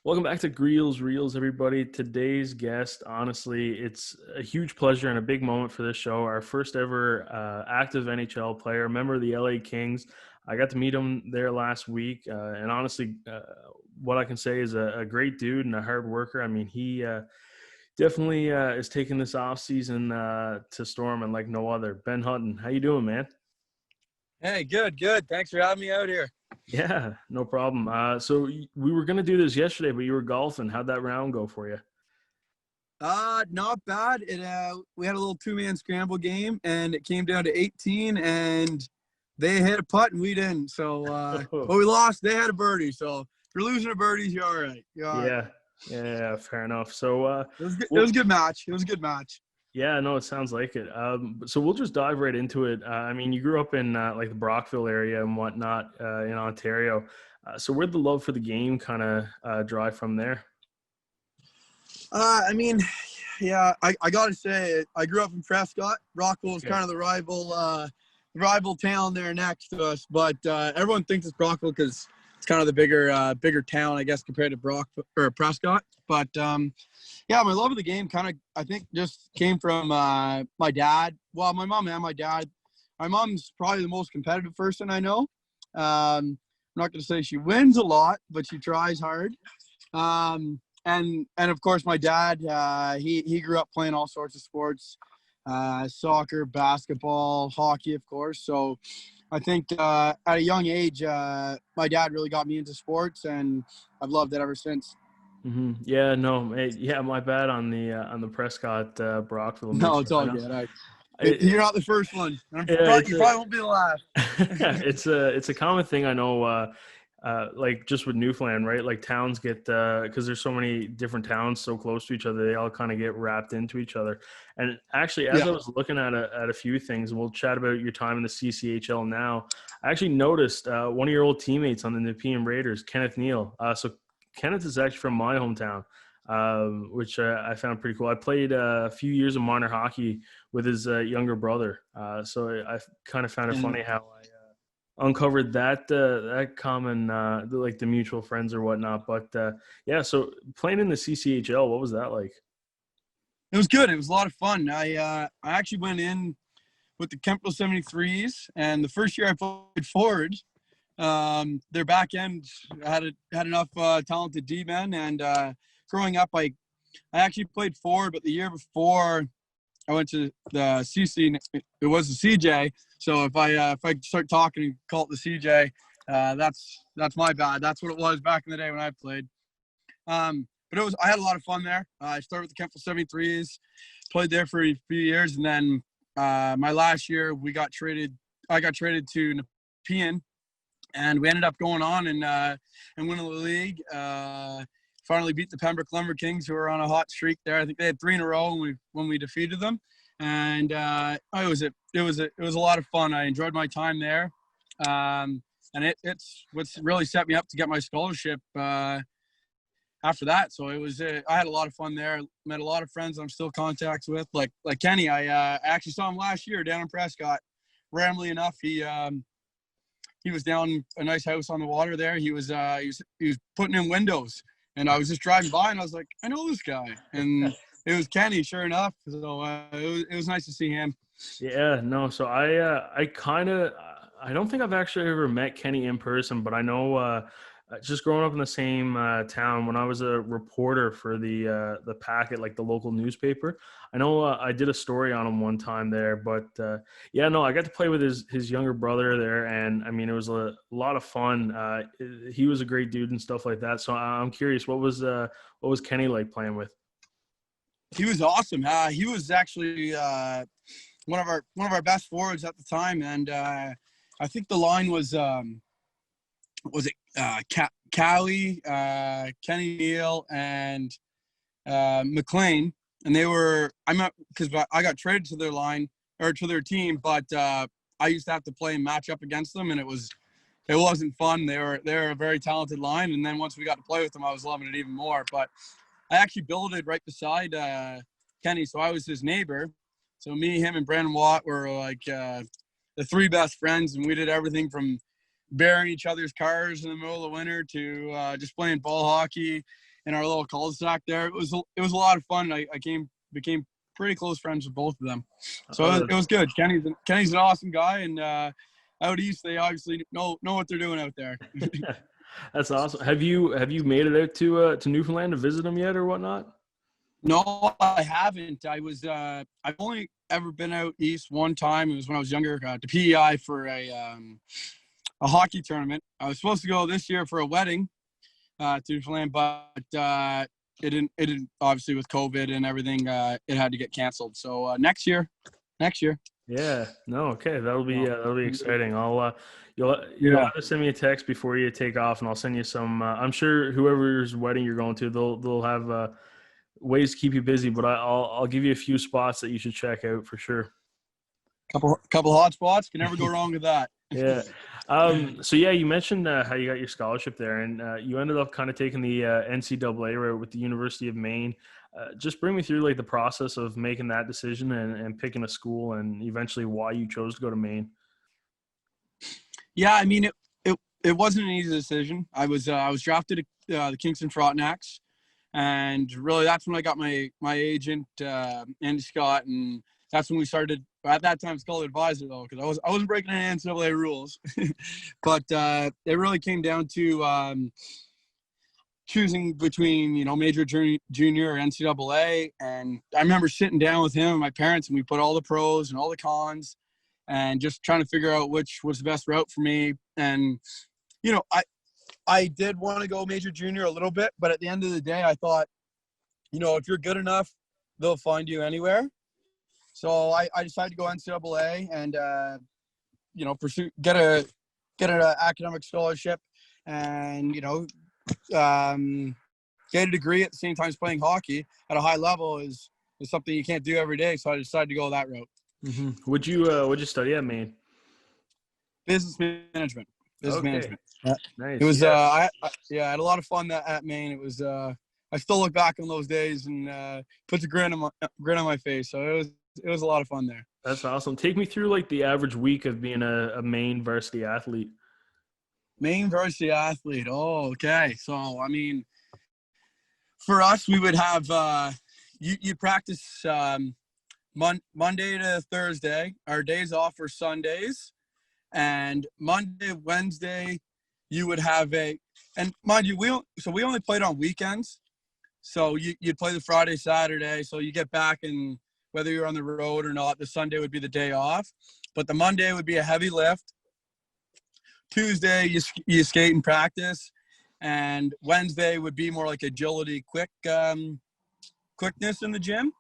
Welcome back to Greels Reels, everybody. Today's guest, honestly, it's a huge pleasure and a big moment for this show. Our first ever active NHL player, member of the LA Kings. I got to meet him there last week, and honestly, what I can say is a great dude and a hard worker. I mean, he definitely is taking this off season to storm and like no other. Ben Hutton, how you doing, man? Hey, good, good. Thanks for having me out here. Yeah, no problem. We were gonna do this yesterday, but you were golfing. How'd that round go for you? Not bad. We had a little two-man scramble game, and it came down to 18, and they hit a putt and we didn't. So, but we lost. They had a birdie. So if you're losing a birdies, you're all right. You're all right. Yeah, yeah, fair enough. So, It was good. It well, was a good match. It was a good match. yeah, no, it sounds like it. So we'll just dive right into it. I mean, you grew up in like the Brockville area and whatnot in Ontario. So where'd the love for the game kind of drive from there? I mean, yeah, I gotta say, I grew up in Prescott. Brockville is Okay. kind of the rival town there next to us, but everyone thinks it's Brockville because it's kind of the bigger town, I guess, compared to Prescott. But yeah, my love of the game kind of, I think, just came from my dad. Well, my mom and my dad. My mom's probably the most competitive person I know. I'm not going to say she wins a lot, but she tries hard. And of course, my dad, he grew up playing all sorts of sports, soccer, basketball, hockey, of course. So I think at a young age, my dad really got me into sports, and I've loved it ever since. Yeah, no, yeah, my bad on the Prescott Brockville No, mix-up. it's I all know. good. It, You're not the first one. And yeah, it's you a probably won't be the last. it's a common thing I know. Like just with Newfoundland, right? Like towns get because there's so many different towns so close to each other, they all kind of get wrapped into each other. And actually, as Yeah. I was looking at a few things, and we'll chat about your time in the CCHL now. I actually noticed one of your old teammates on the Nepean Raiders, Kenneth Neal. So Kenneth is actually from my hometown, which I found pretty cool. I played a few years of minor hockey with his younger brother, so I kind of found it And funny how I uncovered that common like the mutual friends or whatnot. But yeah, so playing in the CCHL, what was that like? it was good. It was a lot of fun. I actually went in with the Kemper 73s, and the first year I played forward, their back end had enough talented D men. And growing up, I actually played forward, but the year before I went to the CC, it was the CJ. So if I start talking and call it the CJ, that's my bad. That's what it was back in the day when I played. But I had a lot of fun there. I started with the Kemper 73s, played there for a few years, and then my last year I got traded to Nepean, and we ended up going on and winning the league. Finally beat the Pembroke Lumber Kings, who were on a hot streak there. I think they had 3 in a row when we defeated them, and it was a lot of fun. I enjoyed my time there, and it's what's really set me up to get my scholarship after that. So I had a lot of fun there. Met a lot of friends I'm still in contact with, like Kenny. I actually saw him last year down in Prescott. Randomly enough, he was down a nice house on the water there. He was putting in windows, and I was just driving by, and I was like, I know this guy, and it was Kenny, sure enough. So it was nice to see him. Yeah, no. So I kind of I don't think I've actually ever met Kenny in person, but I know just growing up in the same town when I was a reporter for the Packet, like the local newspaper. I know I did a story on him one time there, but yeah, no, I got to play with his younger brother there, and I mean it was a lot of fun. He was a great dude and stuff like that. So I'm curious, what was Kenny like playing with? He was awesome. He was actually one of our best forwards at the time, and I think the line was it Cowie, Kenny Neal, and McLean, and they were I'm not because I got traded to their line or to their team, but I used to have to play and match up against them, and it wasn't fun. They're a very talented line, and then once we got to play with them, I was loving it even more. But I actually billeted right beside Kenny, so I was his neighbor. So me, him, and Brandon Watt were like the 3 best friends, and we did everything from burying each other's cars in the middle of winter to just playing ball hockey in our little cul-de-sac there. It was a lot of fun. I became pretty close friends with both of them. So it was good. Kenny's an awesome guy, and out east they obviously know what they're doing out there. That's awesome. Have you made it out to Newfoundland to visit them yet or whatnot? No, I haven't. I've only ever been out east one time. It was when I was younger to PEI for a hockey tournament. I was supposed to go this year for a wedding to Newfoundland, but it didn't obviously with COVID and everything. It had to get canceled. So next year. Yeah. No. Okay. That'll be exciting. You'll Yeah. have to send me a text before you take off, and I'll send you some. I'm sure whoever's wedding you're going to, they'll have ways to keep you busy. But I'll give you a few spots that you should check out for sure. Couple hot spots. Can never go wrong with that. Yeah. So yeah, you mentioned how you got your scholarship there, and you ended up kind of taking the NCAA route with the University of Maine. Just bring me through like the process of making that decision and picking a school, and eventually why you chose to go to Maine. Yeah, I mean it wasn't an easy decision. I was drafted to the Kingston Frontenacs, and really that's when I got my agent Andy Scott, and that's when we started. At that time, it's called advisor though, because I wasn't breaking any NCAA rules, but it really came down to choosing between major, junior, or NCAA. And I remember sitting down with him and my parents, and we put all the pros and all the cons, and just trying to figure out which was the best route for me. And I did want to go major, junior a little bit, but at the end of the day, I thought, if you're good enough, they'll find you anywhere. So I decided to go NCAA and get an academic scholarship and get a degree at the same time as playing hockey at a high level is something you can't do every day. So I decided to go that route. Mm-hmm. Would you study at Maine? Business management. Management. Yeah. Nice. It was I had a lot of fun at Maine. It was I still look back on those days and puts a grin on my face. So it was a lot of fun there. That's awesome. Take me through like the average week of being a Maine varsity athlete. Maine varsity athlete. Oh, okay. So I mean, for us, we would have you practice Monday to Thursday. Our days off are Sundays, and Monday, Wednesday, you would have and mind you, we only played on weekends. So you'd play the Friday, Saturday. So you get back, and whether you're on the road or not, the Sunday would be the day off. But the Monday would be a heavy lift. Tuesday, you skate and practice. And Wednesday would be more like agility, quickness in the gym.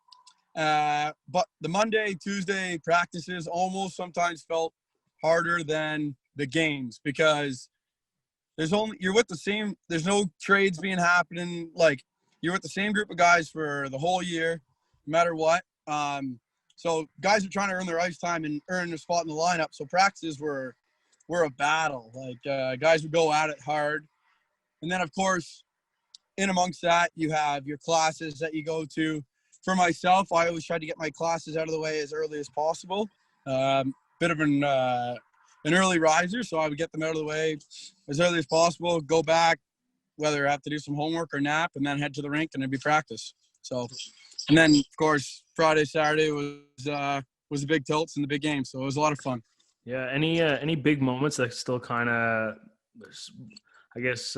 But the Monday, Tuesday practices almost sometimes felt harder than the games because there's no trades being happening. Like you're with the same group of guys for the whole year, no matter what. So guys are trying to earn their ice time and earn their spot in the lineup. So practices were a battle. Like guys would go at it hard. And then of course, in amongst that, you have your classes that you go to. For myself, I always try to get my classes out of the way as early as possible. Bit of an early riser, so I would get them out of the way as early as possible, go back, whether I have to do some homework or nap, and then head to the rink and it'd be practice. So, and then of course Friday, Saturday was the big tilts and the big games, so it was a lot of fun. Yeah. Any big moments that still kind of, I guess,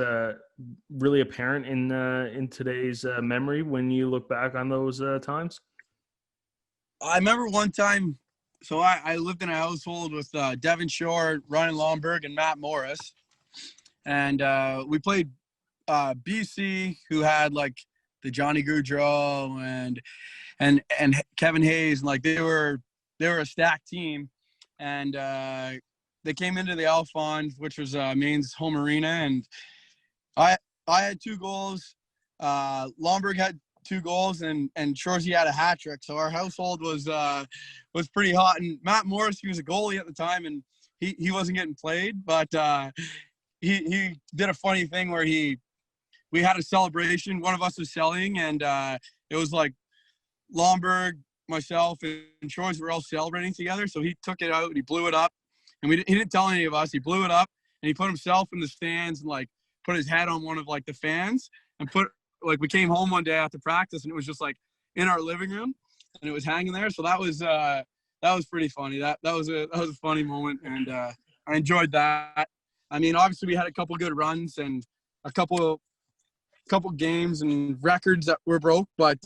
really apparent in today's memory when you look back on those times? I remember one time. So I lived in a household with Devin Shore, Ryan Lomberg, and Matt Morris, and we played BC, who had like the Johnny Gaudreau and Kevin Hayes, and like they were a stacked team, and they came into the Alphon, which was Maine's home arena, and I had 2 goals. Lomberg had 2 goals, and Shorzy had a hat trick. So our household was pretty hot. And Matt Morris, he was a goalie at the time, and he wasn't getting played, but he did a funny thing where we had a celebration. One of us was selling, and it was like Lomberg, myself, and Shorzy were all celebrating together. So he took it out and he blew it up, and he didn't tell any of us. He blew it up, and he put himself in the stands and like put his head on one of like the fans and put like we came home one day after practice and it was just like in our living room and it was hanging there. So that was pretty funny. That was a funny moment, and I enjoyed that. I mean, obviously we had a couple good runs and a couple games and records that were broke, but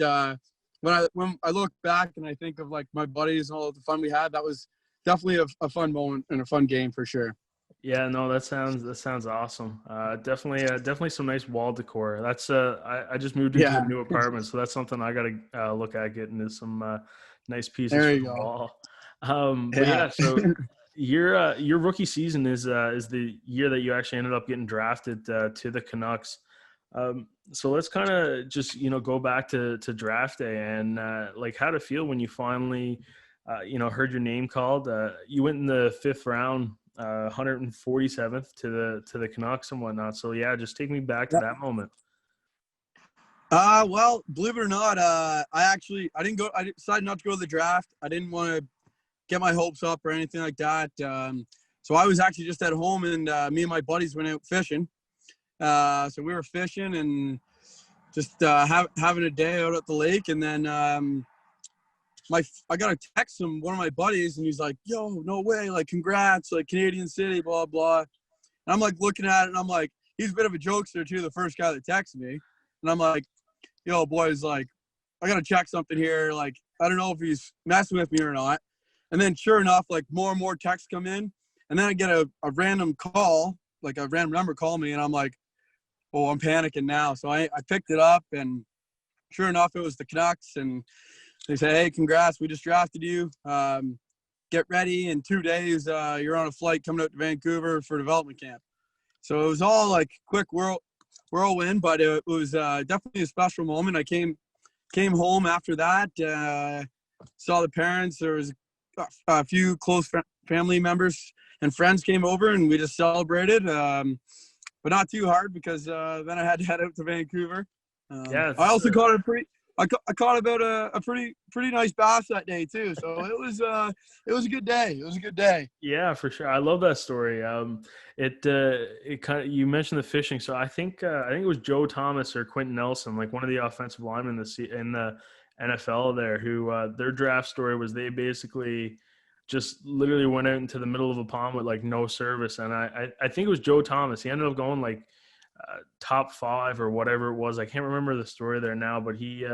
when I look back and I think of like my buddies and all the fun we had, that was definitely a fun moment and a fun game for sure. Yeah, no, that sounds awesome. Definitely some nice wall decor. That's I just moved into a Yeah, new apartment, so that's something I gotta look at getting is some nice pieces there for you the go. wall. But Yeah. yeah, so your rookie season is the year that you actually ended up getting drafted to the Canucks. So let's kind of just go back to draft day and like how to feel when you finally heard your name called. You went in the fifth round, 147th to the Canucks and whatnot. So yeah, just take me back to that moment. Well, believe it or not, I decided not to go to the draft. I didn't want to get my hopes up or anything like that. So I was actually just at home, and me and my buddies went out fishing. So we were fishing and just having a day out at the lake, and then I got a text from one of my buddies, and he's like, "Yo, no way! Like, congrats! Like, Canadian City, blah blah." And I'm like looking at it, and I'm like, he's a bit of a jokester too. The first guy that texted me, and I'm like, "Yo, boys, like, I gotta check something here. Like, I don't know if he's messing with me or not." And then sure enough, like more and more texts come in, and then I get a random call, like a random number call me, and I'm like, "Oh, I'm panicking now." So I picked it up, and sure enough, it was the Canucks, and they say, "Hey, congrats, we just drafted you. Get ready. In 2 days, you're on a flight coming out to Vancouver for development camp." So it was all like quick whirlwind, but it was definitely a special moment. I came home after that, saw the parents. There was a few close family members and friends came over, and we just celebrated, but not too hard because then I had to head out to Vancouver. Yeah, I it's, also caught I caught about a pretty nice bass that day too. So it was a good day. It was a good day. yeah, for sure. I love that story. It kind of you mentioned the fishing, so I think it was Joe Thomas or Quentin Nelson, like one of the offensive linemen in the NFL there, who their draft story was they basically just literally went out into the middle of a pond with like no service, and I think it was Joe Thomas. He ended up going like top five or whatever it was. I can't remember the story there now, but he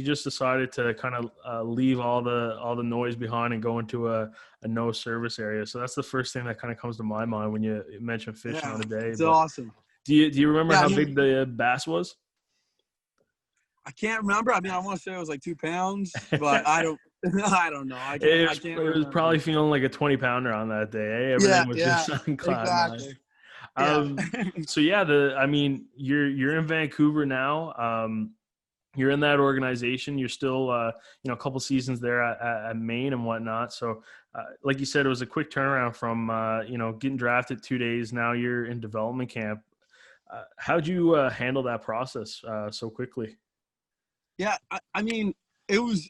just decided to kind of leave all the noise behind and go into a no service area. So that's the first thing that kind of comes to my mind when you mention fishing Yeah, on a day. it's But awesome. do you remember Yeah, how big the bass was? I can't remember. I mean, I want to say it was like 2 pounds, but I don't. I don't know. I It can't was remember. probably feeling like a 20-pounder on that day. Eh? Yeah, Everything was yeah, just on cloud nine. exactly. Yeah, Um, so yeah, I mean, you're in Vancouver now. You're in that organization. You're still, a couple seasons there at Maine and whatnot. So, like you said, it was a quick turnaround from, getting drafted 2 days. Now you're in development camp. How'd you handle that process so quickly? yeah. I mean, it was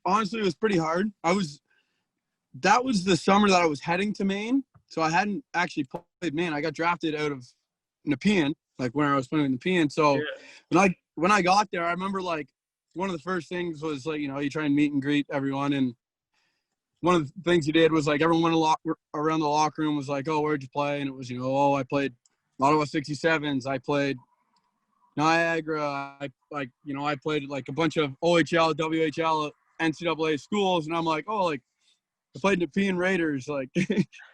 pretty hard. That was the summer that I was heading to Maine, so I hadn't actually played Maine. I got drafted out of Nepean, like when I was playing Nepean. So Yeah. when I got there, I remember like one of the first things was like, you try and meet and greet everyone, and one of the things you did was like everyone around the locker room was like, "Oh, where'd you play?" And it was, "Oh, I played Ottawa 67s. I played Niagara. I played like a bunch of OHL, WHL, NCAA schools." And I'm like, "Oh, like I played Nepean Raiders." Like,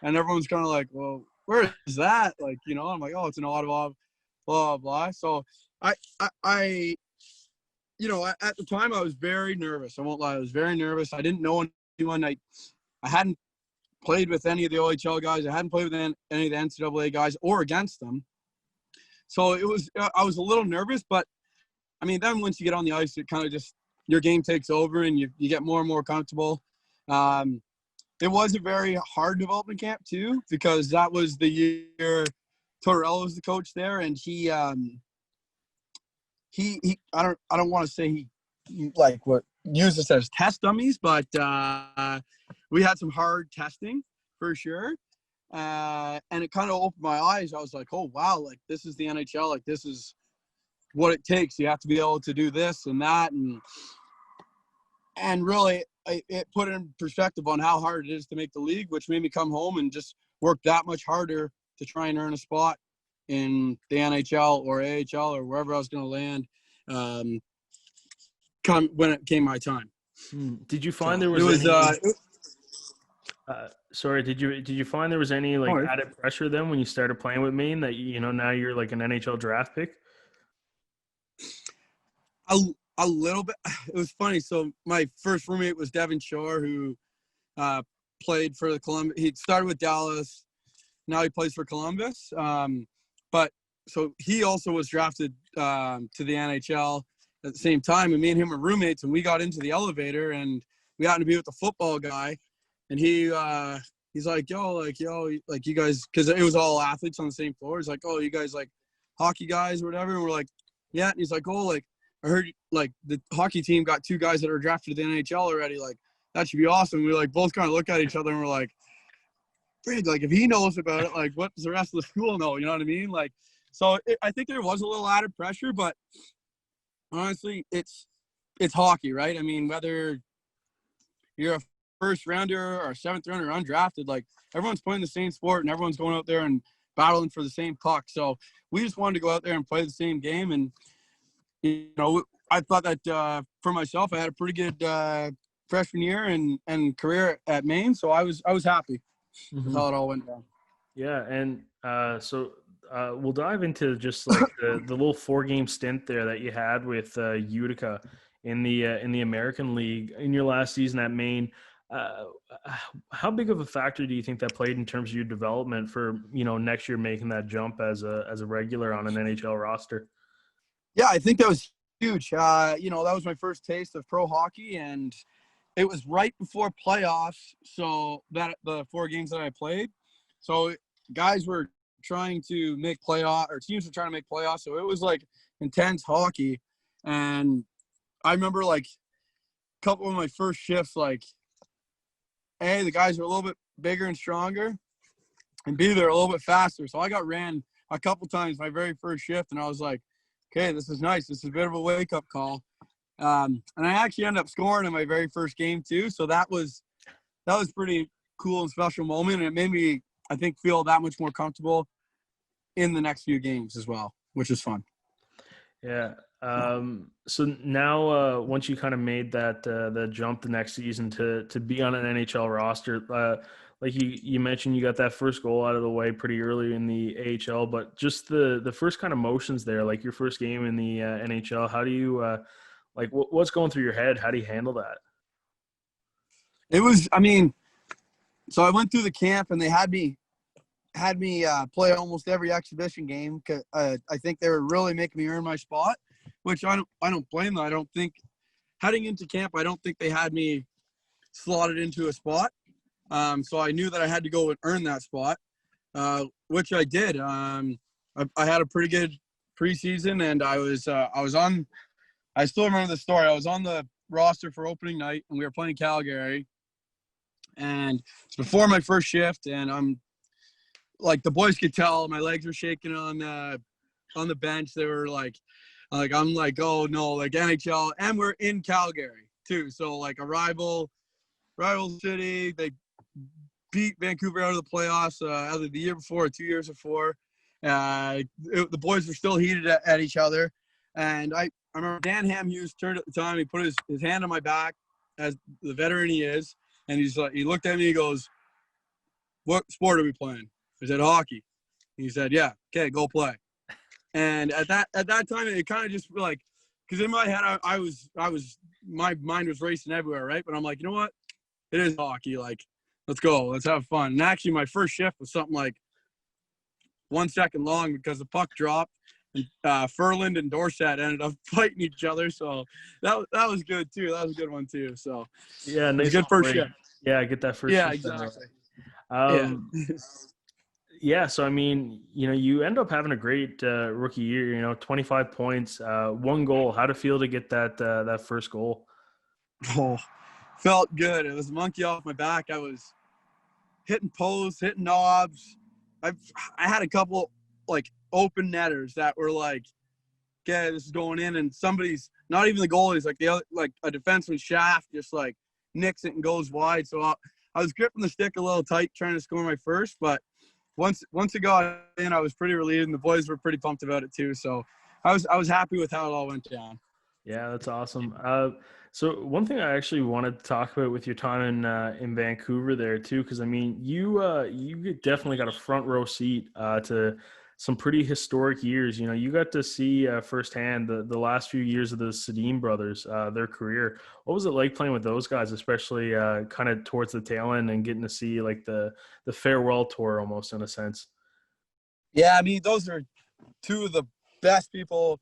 and everyone's kind of like, "Well, where is that?" Like, I'm like, "Oh, it's in Ottawa, blah, blah." So I at the time I was very nervous. I won't lie. I was very nervous. I didn't know anyone. I hadn't played with any of the OHL guys. I hadn't played with any of the NCAA guys or against them. So I was a little nervous, but I mean, then once you get on the ice, it kind of just, your game takes over and you get more and more comfortable. It was a very hard development camp too, because that was the year Tortorella was the coach there. And he I don't want to say he like what used us as test dummies, but we had some hard testing for sure. And it kind of opened my eyes. I was like, "Oh wow, like this is the NHL. Like this is what it takes. You have to be able to do this and that, and really it put in perspective on how hard it is to make the league, which made me come home and just work that much harder to try and earn a spot in the NHL or AHL or wherever I was going to land come when it came my time. Did you find So there was any sorry, did you find there was any like Sorry. added pressure then when you started playing with Maine that now you're like an NHL draft pick? a little bit. It was funny. So my first roommate was Devin Shore, who played for the Columbus. He started with Dallas. Now he plays for Columbus. But so he also was drafted to the NHL at the same time. And me and him were roommates, and we got into the elevator, and we happened to be with the football guy. And he's like, yo, you guys, because it was all athletes on the same floor. He's like, oh, you guys like hockey guys or whatever? And we're like, yeah. And he's like, oh, like, I heard like the hockey team got 2 guys that are drafted to the NHL already. Like, that should be awesome. We like both kind of look at each other and we're like, frig, like if he knows about it, like what does the rest of the school know? You know what I mean? Like, so I think there was a little added pressure, but honestly, it's hockey, right? I mean, whether you're a first rounder or a 7th rounder undrafted, like everyone's playing the same sport and everyone's going out there and battling for the same puck. So we just wanted to go out there and play the same game. And, I thought that for myself, I had a pretty good freshman year and career at Maine. So I was happy with how it all went down. Yeah. And so we'll dive into just like the little 4-game stint there that you had with Utica in the American League in your last season at Maine. How big of a factor do you think that played in terms of your development for next year making that jump as a regular on an NHL roster? Yeah, I think that was huge. That was my first taste of pro hockey, and it was right before playoffs. So that the 4 games that I played, so guys were trying to make playoff, or teams were trying to make playoffs. So it was like intense hockey, and I remember like a couple of my first shifts, like, A, the guys are a little bit bigger and stronger, and B, they're a little bit faster. So I got ran a couple times my very first shift, and I was like, okay, this is nice. This is a bit of a wake-up call. And I actually ended up scoring in my very first game too. So that was pretty cool and special moment. And it made me, I think, feel that much more comfortable in the next few games as well, which is fun. Yeah. So now, once you kind of made that jump the next season to be on an NHL roster, like you mentioned, you got that first goal out of the way pretty early in the AHL, but just the first kind of motions there, like your first game in the NHL, how do you like what's going through your head? How do you handle that? It was, I mean, so I went through the camp and they had me play almost every exhibition game. Cause I think they were really making me earn my spot, which I don't blame them. I don't think heading into camp, I don't think they had me slotted into a spot. So I knew that I had to go and earn that spot, which I did. I had a pretty good preseason, and I was on. I still remember the story. I was on the roster for opening night, and we were playing Calgary, and it's before my first shift, and I'm like, the boys could tell my legs were shaking on the bench. They were like I'm like, oh no, like NHL, and we're in Calgary too, so like a rival city. They beat Vancouver out of the playoffs either the year before or 2 years before. The boys were still heated at each other. And I remember Dan Hamhughes turned at the time. He put his hand on my back, as the veteran he is. And he looked at me, he goes, what sport are we playing? I said, hockey. He said, yeah, okay, go play. And at that time, it kind of just like, because in my head, my mind was racing everywhere, right? But I'm like, you know what? It is hockey. Like, let's go. Let's have fun. And actually, my first shift was something like 1 second long because the puck dropped, and Furland and Dorsett ended up fighting each other. So that was good too. That was a good one too. So Yeah, it was a nice good first break. shift. Yeah, I get that first. Yeah, shift exactly. yeah. Yeah. Yeah, so I mean, you end up having a great rookie year. 25 points, 1 goal. How'd it feel to get that first goal? Oh, felt good. It was a monkey off my back. I was hitting posts, hitting knobs. I had a couple like open netters that were like okay, this is going in, and somebody's not even the goalie's like the other, like a defenseman's shaft just like nicks it and goes wide. So I was gripping the stick a little tight trying to score my first, but once it got in, I was pretty relieved, and the boys were pretty pumped about it too. So I was happy with how it all went down. Yeah, that's awesome. So one thing I actually wanted to talk about with your time in Vancouver there too, because I mean you definitely got a front row seat to some pretty historic years. You know, you got to see firsthand the last few years of the Sedin brothers, their career. What was it like playing with those guys, especially kind of towards the tail end and getting to see like the farewell tour almost in a sense? Yeah, I mean, those are two of the best people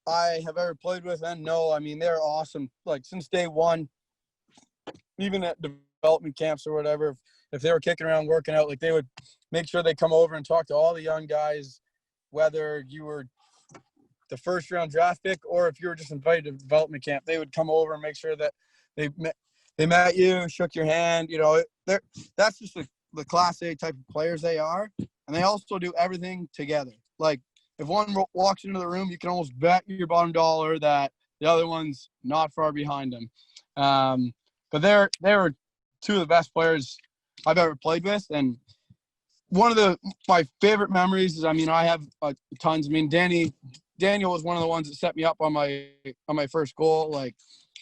I have ever played with and know. I mean, they're awesome. Like since day one, even at development camps or whatever, if they were kicking around working out, like they would make sure they come over and talk to all the young guys, whether you were the first round draft pick or if you were just invited to development camp, they would come over and make sure that they met you, shook your hand. You know, that's just the class A type of players they are. And they also do everything together. Like if one walks into the room, you can almost bet your bottom dollar that the other one's not far behind them. But they were two of the best players I've ever played with. And one of my favorite memories is, I mean, I have tons. I mean, Daniel was one of the ones that set me up on my first goal. Like,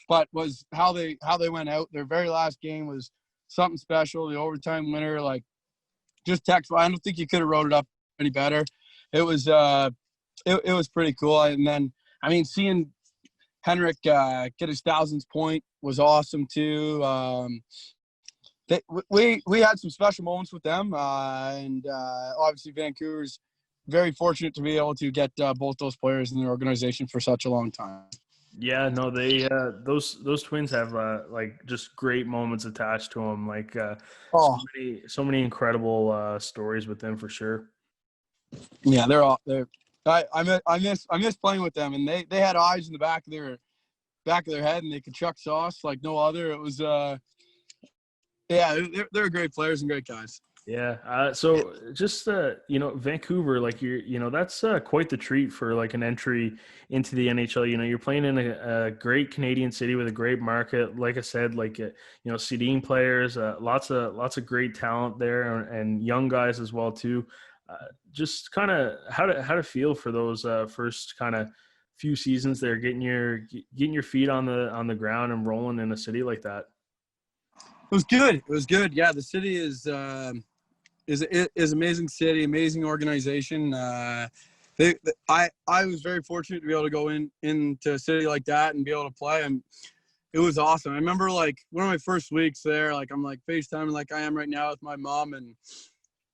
but was how they went out. Their very last game was something special. The overtime winner, like, just text. I don't think you could have wrote it up any better. It was it was pretty cool. And then, I mean, seeing Henrik get his 1000th point was awesome too. We had some special moments with them, and obviously Vancouver's very fortunate to be able to get both those players in their organization for such a long time. Yeah, no, they those twins have like just great moments attached to them. Like Oh so many incredible stories with them for sure. yeah, they're. I miss playing with them, and they had eyes in the back of their head, and they could chuck sauce like no other. It was yeah, they're great players and great guys. Yeah. So just you know, Vancouver, like you know, that's quite the treat for like an entry into the NHL. You know, you're playing in a great Canadian city with a great market. Like I said, like you know, seeding players, lots of great talent there, and young guys as well too. Just kind of how to feel for those first kind of few seasons there, getting your feet on the ground and rolling in a city like that. It was good. It was good. Yeah, the city is amazing city, amazing organization. I was very fortunate to be able to go into a city like that and be able to play. And it was awesome. I remember like one of my first weeks there, like I'm like FaceTiming like I am right now with my mom, and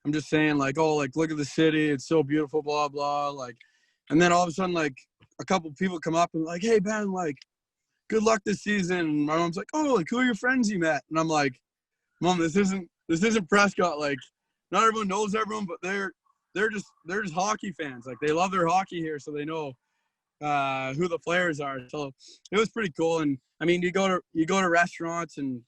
I'm just saying like, oh, like look at the city, it's so beautiful, blah blah. Like, and then all of a sudden like a couple people come up and like, hey Ben, like good luck this season. And my mom's like, oh, like who are your friends you met? And I'm like, Mom, this isn't Prescott. Like, not everyone knows everyone, but they're just hockey fans. Like they love their hockey here, so they know who the players are. So it was pretty cool. And I mean, you go to restaurants and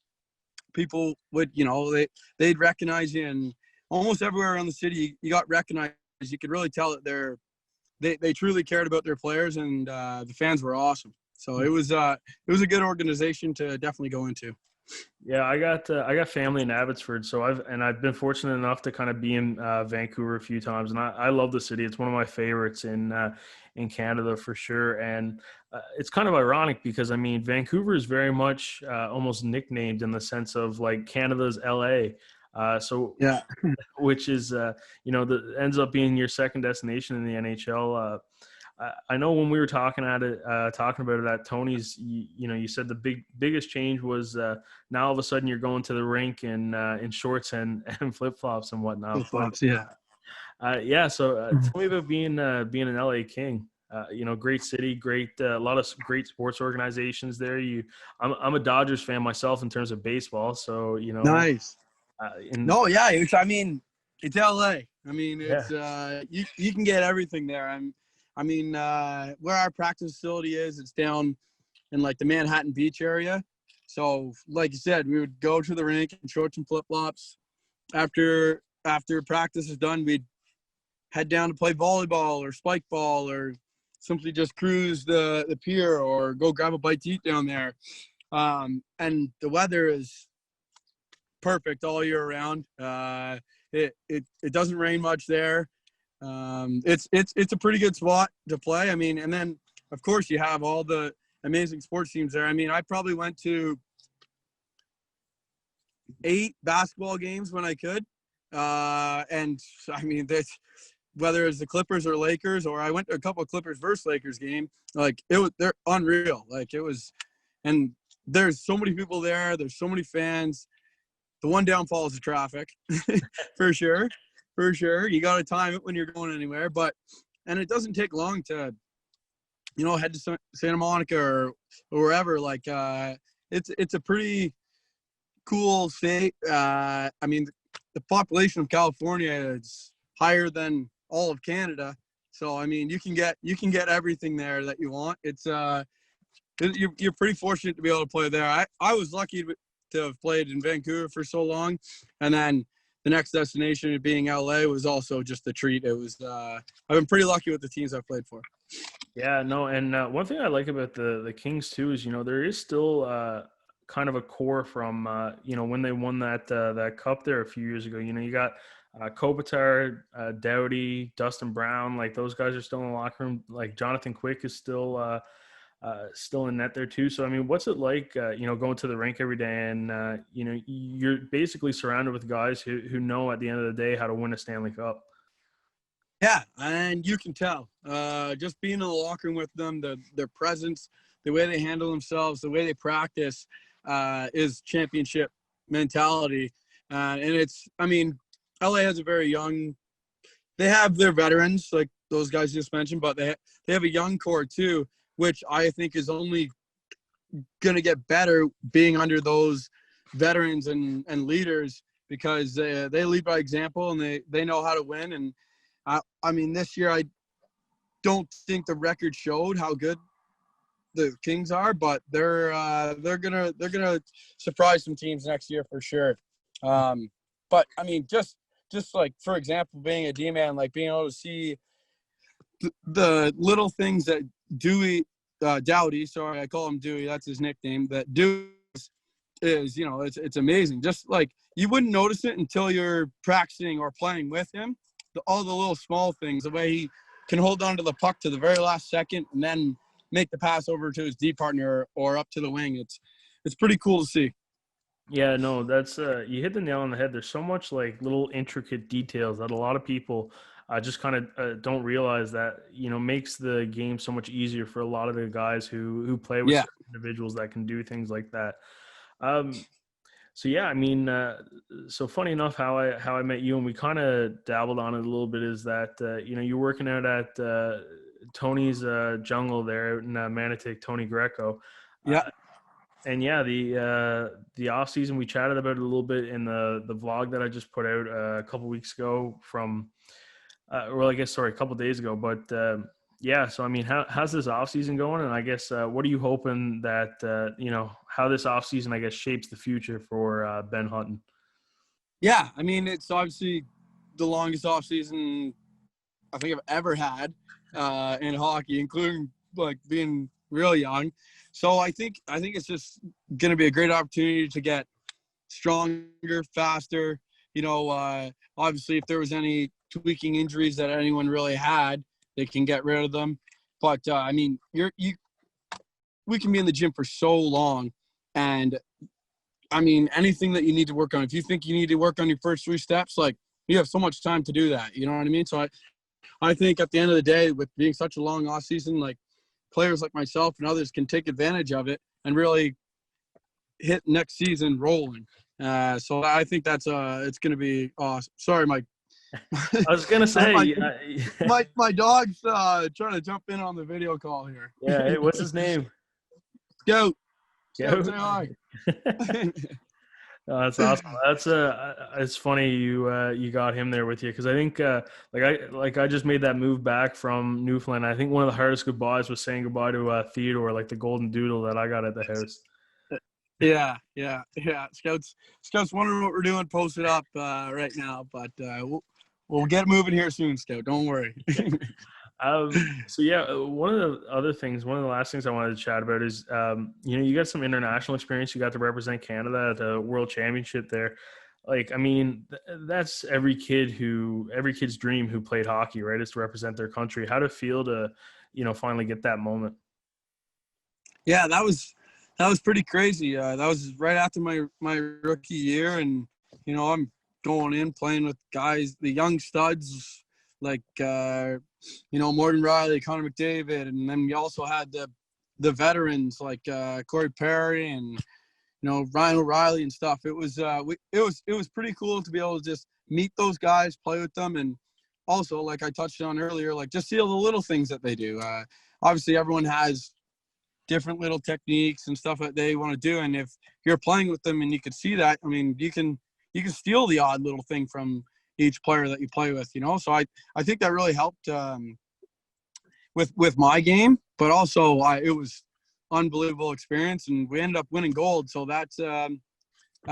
people would, you know, they'd recognize you, and almost everywhere around the city you got recognized. You could really tell that they truly cared about their players, and the fans were awesome. So it was a good organization to definitely go into. Yeah, I got family in Abbotsford, so I've been fortunate enough to kind of be in Vancouver a few times, and I love the city. It's one of my favorites in Canada for sure. And it's kind of ironic because I mean Vancouver is very much almost nicknamed in the sense of like Canada's LA. So Yeah. which is you know ends up being your second destination in the NHL. I know when we were talking about it at Tony's, you know, you said the biggest change was now all of a sudden you're going to the rink in shorts and flip flops and whatnot. Flip-flops, yeah. Yeah. So tell me about being an LA King. You know, great city, great a lot of great sports organizations there. I'm a Dodgers fan myself in terms of baseball, so you know. Nice. No, yeah. I mean, it's LA. I mean, it's Yeah. you can get everything there. I mean, where our practice facility is, it's down in like the Manhattan Beach area. So, like you said, we would go to the rink in shorts and flip flops. After practice is done, we'd head down to play volleyball or spike ball or simply just cruise the pier or go grab a bite to eat down there. And the weather is perfect all year around. It doesn't rain much there. It's a pretty good spot to play. I mean, and then of course you have all the amazing sports teams there. I mean, I probably went to 8 basketball games when I could. And I mean, whether it's the Clippers or Lakers, or I went to a couple of Clippers versus Lakers game, like they're unreal. Like it was, and there's so many people there. There's so many fans. The one downfall is the traffic, for sure. For sure. You got to time it when you're going anywhere, and it doesn't take long to, head to Santa Monica or wherever. Like, it's a pretty cool state. I mean, the population of California is higher than all of Canada. So, I mean, you can get everything there that you want. It's, you're pretty fortunate to be able to play there. I was lucky to have played in Vancouver for so long. And then the next destination being LA was also just a treat. It was, I've been pretty lucky with the teams I've played for. Yeah, no, and one thing I like about the Kings too is there is still kind of a core from when they won that cup there a few years ago. You got Kopitar, Doughty, Dustin Brown, like those guys are still in the locker room. Like Jonathan Quick is still in net there too. So I mean, what's it like going to the rink every day and you're basically surrounded with guys who know at the end of the day how to win a Stanley Cup. Yeah, and you can tell just being in the locker room with them, their presence, the way they handle themselves, the way they practice is championship mentality. And it's, I mean, LA has a very young, they have their veterans like those guys just mentioned, but they have a young core too, which I think is only going to get better being under those veterans and leaders, because they lead by example and they know how to win. And I mean, this year I don't think the record showed how good the Kings are, but they're gonna surprise some teams next year for sure. But I mean, just like, for example, being a D-man, like being able to see the little things that Doughty, sorry, I call him Dewey, that's his nickname, that Dewey is, it's amazing. Just like you wouldn't notice it until you're practicing or playing with him. All the little small things, the way he can hold on to the puck to the very last second and then make the pass over to his D partner or up to the wing. It's pretty cool to see. Yeah, no, that's you hit the nail on the head. There's so much like little intricate details that a lot of people just kind of don't realize that makes the game so much easier for a lot of the guys who play with certain individuals that can do things like that. So yeah, I mean, so funny enough, how I met you, and we kind of dabbled on it a little bit, is that you're working out at Tony's Jungle there in Manotick, Tony Greco. Yeah. And yeah, the off season, we chatted about it a little bit in the vlog that I just put out a couple weeks ago a couple days ago. But yeah, so I mean, how's this off season going? And I guess what are you hoping that how this off season, I guess, shapes the future for Ben Hutton? Yeah, I mean, it's obviously the longest off season I think I've ever had in hockey, including like being real young. So I think it's just going to be a great opportunity to get stronger, faster. Obviously, if there was any tweaking injuries that anyone really had, they can get rid of them. But I mean, we can be in the gym for so long, and I mean, anything that you need to work on. If you think you need to work on your first 3 steps, like you have so much time to do that. You know what I mean? So I think at the end of the day, with being such a long off season, like players like myself and others can take advantage of it and really hit next season rolling. So I think that's it's going to be awesome. Sorry, Mike. I was going to say, my dog's trying to jump in on the video call here. Yeah. Hey, what's his name? Scout, say hi. Oh, that's awesome. That's it's funny you got him there with you, because I think I just made that move back from Newfoundland. I think one of the hardest goodbyes was saying goodbye to Theodore, like the golden doodle that I got at the house. Yeah. Scout's wondering what we're doing. Post it up right now, but we'll get moving here soon, Scout. Don't worry. So yeah, one of the other things, one of the last things I wanted to chat about is, you got some international experience. You got to represent Canada at the World Championship there. Like, I mean, that's every kid's dream who played hockey, right? Is to represent their country. How to feel to, finally get that moment. Yeah, that was pretty crazy. That was right after my rookie year, and I'm going in playing with guys, the young studs like Morgan Riley, Connor McDavid, and then we also had the veterans like Corey Perry and Ryan O'Reilly and stuff. It was pretty cool to be able to just meet those guys, play with them, and also, like I touched on earlier, like just see all the little things that they do. Obviously, everyone has different little techniques and stuff that they want to do, and if you're playing with them and you can see that, I mean, you can steal the odd little thing from each player that you play with. So I think that really helped with my game, but also it was unbelievable experience, and we ended up winning gold, so that's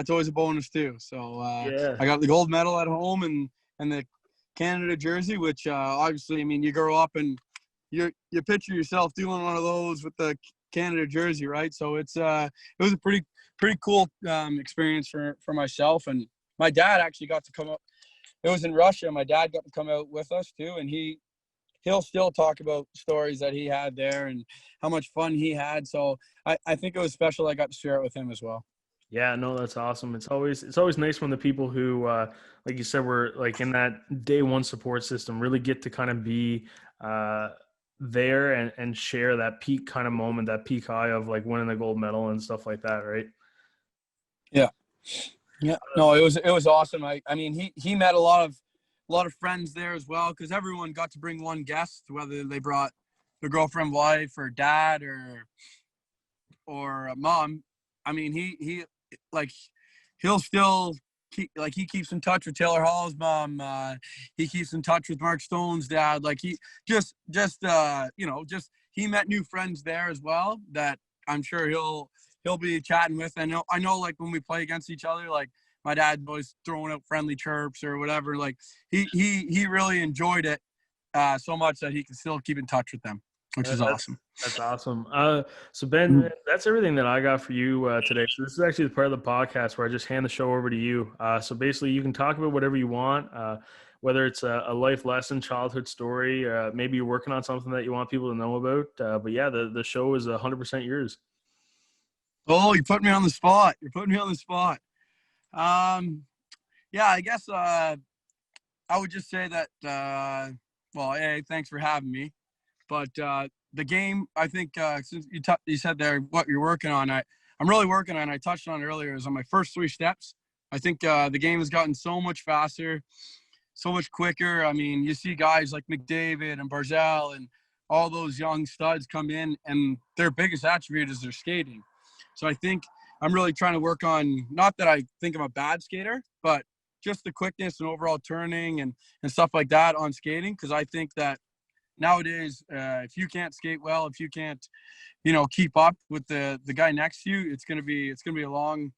always a bonus too. So Yeah. I got the gold medal at home and the Canada jersey, which obviously, I mean, you grow up and you picture yourself doing one of those with the Canada jersey, right? So it was a pretty cool experience for myself, and my dad actually got to come up. It was in Russia. My dad got to come out with us too, and he'll still talk about stories that he had there and how much fun he had. So I think it was special. I got to share it with him as well. Yeah, no, that's awesome. It's always nice when the people who, like you said, were like in that day one support system really get to kind of be there and share that peak kind of moment, that peak high of like winning the gold medal and stuff like that, right? Yeah. Yeah. No, it was awesome. I mean, he met a lot of friends there as well, because everyone got to bring one guest, whether they brought their girlfriend, wife, or dad, or a mom. I mean, he like he'll still he keeps in touch with Taylor Hall's mom. He keeps in touch with Mark Stone's dad. Like he just he met new friends there as well that I'm sure he'll be chatting with. I know like when we play against each other, like my dad's always throwing out friendly chirps or whatever. Like he really enjoyed it so much that he can still keep in touch with them, which is awesome. That's awesome. So Ben, that's everything that I got for you today. So this is actually the part of the podcast where I just hand the show over to you. So basically, you can talk about whatever you want, whether it's a life lesson, childhood story, maybe you're working on something that you want people to know about. But yeah, the show is 100% yours. Oh, you put me on the spot. Yeah, I guess I would just say that. Well, hey, thanks for having me. But the game, I think, since you said there what you're working on, I'm really working on. I touched on it earlier. Is on my first 3 steps. I think the game has gotten so much faster, so much quicker. I mean, you see guys like McDavid and Barzal and all those young studs come in, and their biggest attribute is their skating. So I think I'm really trying to work on, not that I think I'm a bad skater, but just the quickness and overall turning and stuff like that on skating. Because I think that nowadays, if you can't skate well, if you can't, keep up with the guy next to you, it's gonna be a long,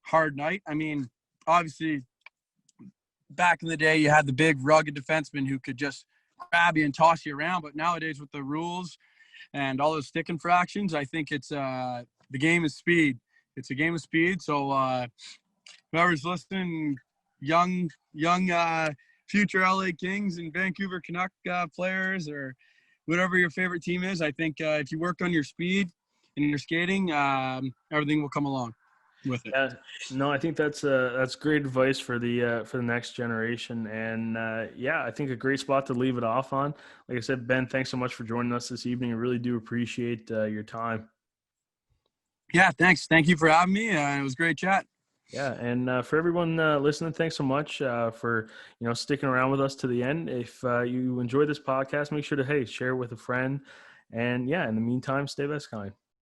hard night. I mean, obviously, back in the day, you had the big rugged defenseman who could just grab you and toss you around. But nowadays, with the rules and all those stick infractions, I think it's the game is speed. It's a game of speed. So whoever's listening, young future LA Kings and Vancouver Canuck players, or whatever your favorite team is, I think if you work on your speed and your skating, everything will come along with it. Yeah, no, I think that's great advice for the next generation, and yeah, I think a great spot to leave it off on. Like I said, Ben, thanks so much for joining us this evening. I really do appreciate your time. Yeah, thanks. Thank you for having me. It was a great chat. Yeah, and for everyone listening, thanks so much for sticking around with us to the end. If you enjoy this podcast, make sure to share it with a friend, and yeah, in the meantime, stay best kind.